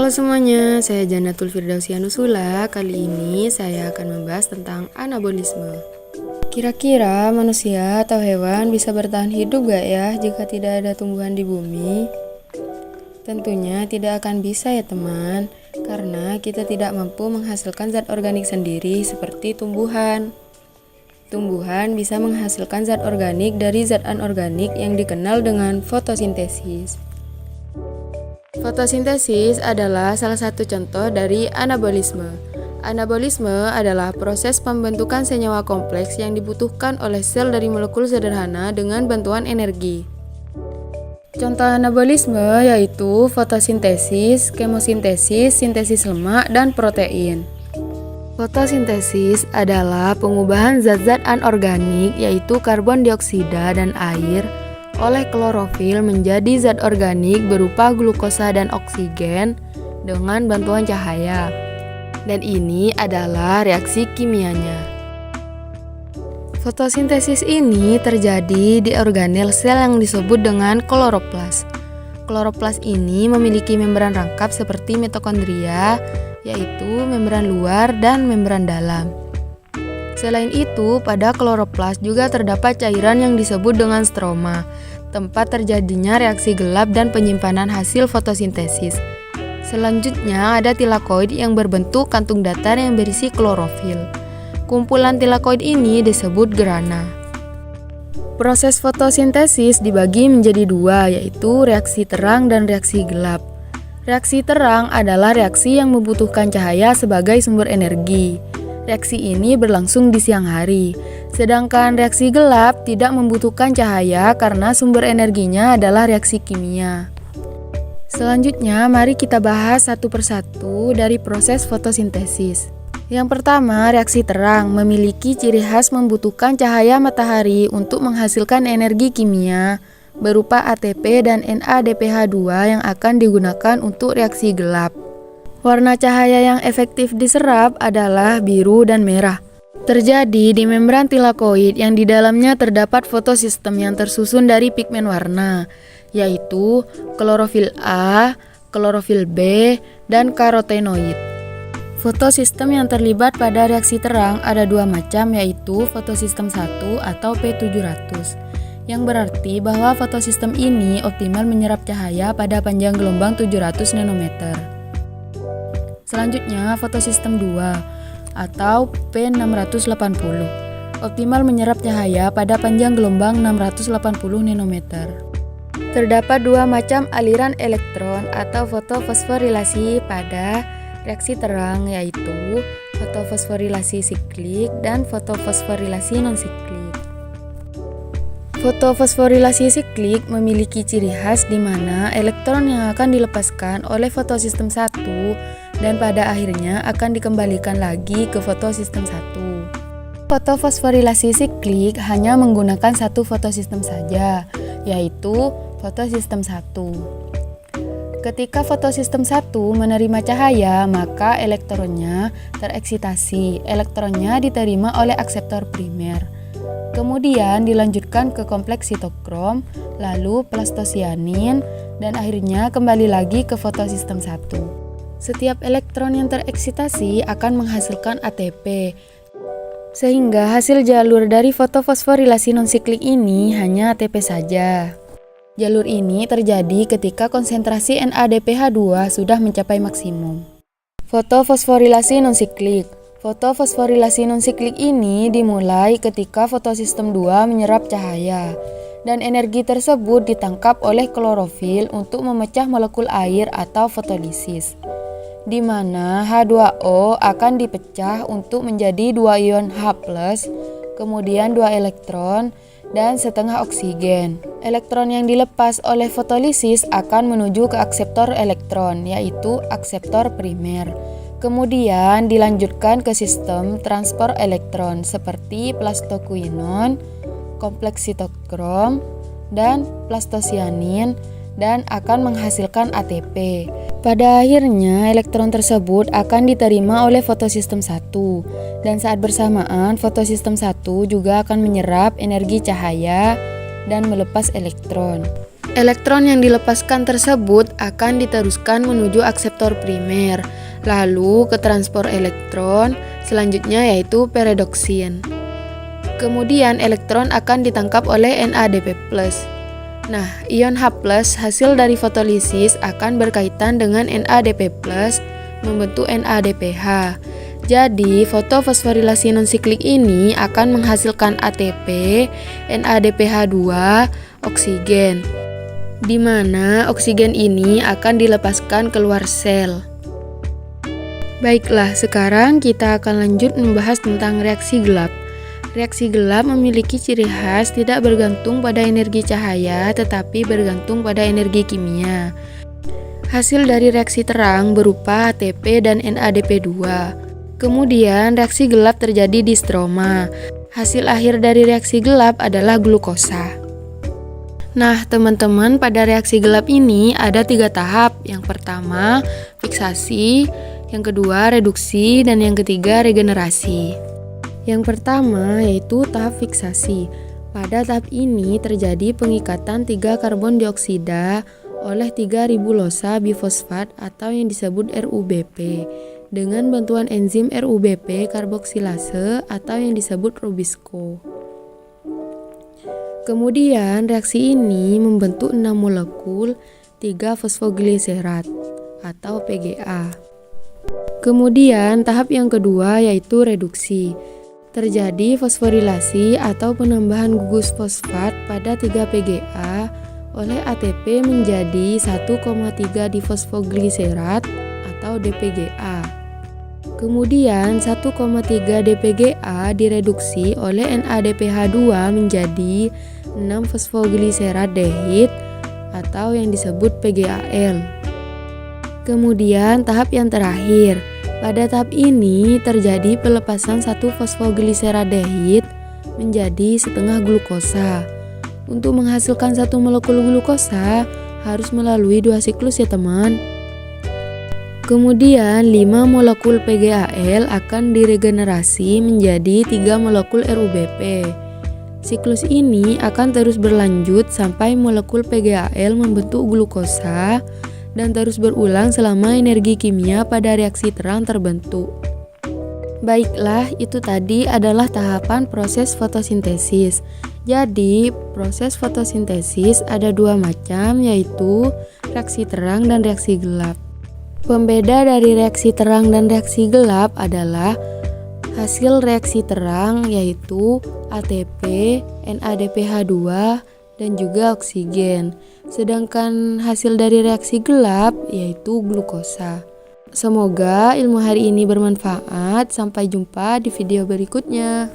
Halo semuanya, saya Jannatul Firdausianusula. Kali ini saya akan membahas tentang anabolisme. Kira-kira manusia atau hewan bisa bertahan hidup gak ya jika tidak ada tumbuhan di bumi? Tentunya tidak akan bisa ya teman, karena kita tidak mampu menghasilkan zat organik sendiri seperti tumbuhan. Tumbuhan bisa menghasilkan zat organik dari zat anorganik yang dikenal dengan fotosintesis. Fotosintesis adalah salah satu contoh dari anabolisme. Anabolisme adalah proses pembentukan senyawa kompleks yang dibutuhkan oleh sel dari molekul sederhana dengan bantuan energi. Contoh anabolisme yaitu fotosintesis, kemosintesis, sintesis lemak, dan protein. Fotosintesis adalah pengubahan zat-zat anorganik yaitu karbon dioksida dan air oleh klorofil menjadi zat organik berupa glukosa dan oksigen dengan bantuan cahaya. Dan ini adalah reaksi kimianya. Fotosintesis ini terjadi di organel sel yang disebut dengan kloroplas. Kloroplas ini memiliki membran rangkap seperti mitokondria, yaitu membran luar dan membran dalam. Selain itu, pada kloroplas juga terdapat cairan yang disebut dengan stroma, tempat terjadinya reaksi gelap dan penyimpanan hasil fotosintesis. Selanjutnya ada tilakoid yang berbentuk kantung datar yang berisi klorofil. Kumpulan tilakoid ini disebut grana. Proses fotosintesis dibagi menjadi dua, yaitu reaksi terang dan reaksi gelap. Reaksi terang adalah reaksi yang membutuhkan cahaya sebagai sumber energi. Reaksi ini berlangsung di siang hari, sedangkan reaksi gelap tidak membutuhkan cahaya karena sumber energinya adalah reaksi kimia. Selanjutnya, mari kita bahas satu persatu dari proses fotosintesis. Yang pertama, reaksi terang memiliki ciri khas membutuhkan cahaya matahari untuk menghasilkan energi kimia berupa ATP dan NADPH2 yang akan digunakan untuk reaksi gelap. Warna cahaya yang efektif diserap adalah biru dan merah. Terjadi di membran tilakoid yang di dalamnya terdapat fotosistem yang tersusun dari pigmen warna, yaitu klorofil A, klorofil B, dan karotenoid. Fotosistem yang terlibat pada reaksi terang ada dua macam, yaitu fotosistem 1 atau P700, yang berarti bahwa fotosistem ini optimal menyerap cahaya pada panjang gelombang 700 nanometer. Selanjutnya, fotosistem 2 atau P680 optimal menyerap cahaya pada panjang gelombang 680 nanometer. Terdapat dua macam aliran elektron atau fotofosforilasi pada reaksi terang, yaitu fotofosforilasi siklik dan fotofosforilasi non-siklik. Fotofosforilasi siklik memiliki ciri khas di mana elektron yang akan dilepaskan oleh fotosistem 1 dan pada akhirnya akan dikembalikan lagi ke fotosistem 1. Fotofosforilasi siklik hanya menggunakan satu fotosistem saja, yaitu fotosistem 1. Ketika fotosistem 1 menerima cahaya, maka elektronnya tereksitasi. Elektronnya diterima oleh akseptor primer. Kemudian dilanjutkan ke kompleks sitokrom, lalu plastosianin, dan akhirnya kembali lagi ke fotosistem 1. Setiap elektron yang tereksitasi akan menghasilkan ATP, sehingga hasil jalur dari fotofosforilasi non-siklik ini hanya ATP saja. Jalur ini terjadi ketika konsentrasi NADPH2 sudah mencapai maksimum. Fotofosforilasi non-siklik. Fotofosforilasi non-siklik ini dimulai ketika fotosistem 2 menyerap cahaya, dan energi tersebut ditangkap oleh klorofil untuk memecah molekul air atau fotolisis, di mana H2O akan dipecah untuk menjadi 2 ion H+, kemudian 2 elektron, dan setengah oksigen. Elektron yang dilepas oleh fotolisis akan menuju ke akseptor elektron, yaitu akseptor primer. Kemudian dilanjutkan ke sistem transport elektron seperti plastokuinon, kompleks sitokrom, dan plastosianin, dan akan menghasilkan ATP. Pada akhirnya, elektron tersebut akan diterima oleh fotosistem 1, dan saat bersamaan fotosistem 1 juga akan menyerap energi cahaya dan melepas elektron. Elektron yang dilepaskan tersebut akan diteruskan menuju akseptor primer, lalu ke transport elektron, selanjutnya yaitu peredoksin. Kemudian elektron akan ditangkap oleh NADP+. Nah, ion H+ hasil dari fotolisis akan berkaitan dengan NADP+, membentuk NADPH. Jadi, fotofosforilasi non-siklik ini akan menghasilkan ATP, NADPH2, oksigen, di mana oksigen ini akan dilepaskan keluar sel. Baiklah, sekarang kita akan lanjut membahas tentang reaksi gelap. Reaksi gelap memiliki ciri khas tidak bergantung pada energi cahaya, tetapi bergantung pada energi kimia. Hasil dari reaksi terang berupa ATP dan NADP2. Kemudian reaksi gelap terjadi di stroma. Hasil akhir dari reaksi gelap adalah glukosa. Nah, teman-teman, pada reaksi gelap ini ada 3 tahap. Yang pertama, fiksasi, yang kedua, reduksi, dan yang ketiga, regenerasi. Yang pertama yaitu tahap fiksasi. Pada tahap ini terjadi pengikatan 3 karbon dioksida oleh 3000 losa bifosfat atau yang disebut RUBP dengan bantuan enzim RUBP karboksilase atau yang disebut Rubisco. Kemudian reaksi ini membentuk 6 molekul 3 fosfogliserat atau PGA. Kemudian tahap yang kedua yaitu reduksi. Terjadi fosforilasi atau penambahan gugus fosfat pada 3 PGA oleh ATP menjadi 1,3 difosfogliserat atau DPGA. Kemudian 1,3 DPGA direduksi oleh NADPH2 menjadi 6 fosfogliserat dehid atau yang disebut PGAL. Kemudian tahap yang terakhir. Pada tahap ini terjadi pelepasan 1 fosfogliserat dehid menjadi setengah glukosa. Untuk menghasilkan 1 molekul glukosa harus melalui 2 siklus ya teman. Kemudian 5 molekul PGAL akan diregenerasi menjadi 3 molekul RUBP. Siklus ini akan terus berlanjut sampai molekul PGAL membentuk glukosa dan terus berulang selama energi kimia pada reaksi terang terbentuk. Baiklah, itu tadi adalah tahapan proses fotosintesis. Jadi, proses fotosintesis ada 2 macam, yaitu reaksi terang dan reaksi gelap. Pembeda dari reaksi terang dan reaksi gelap adalah hasil reaksi terang yaitu ATP, NADPH2, dan juga oksigen. Sedangkan hasil dari reaksi gelap yaitu glukosa. Semoga ilmu hari ini bermanfaat. Sampai jumpa di video berikutnya.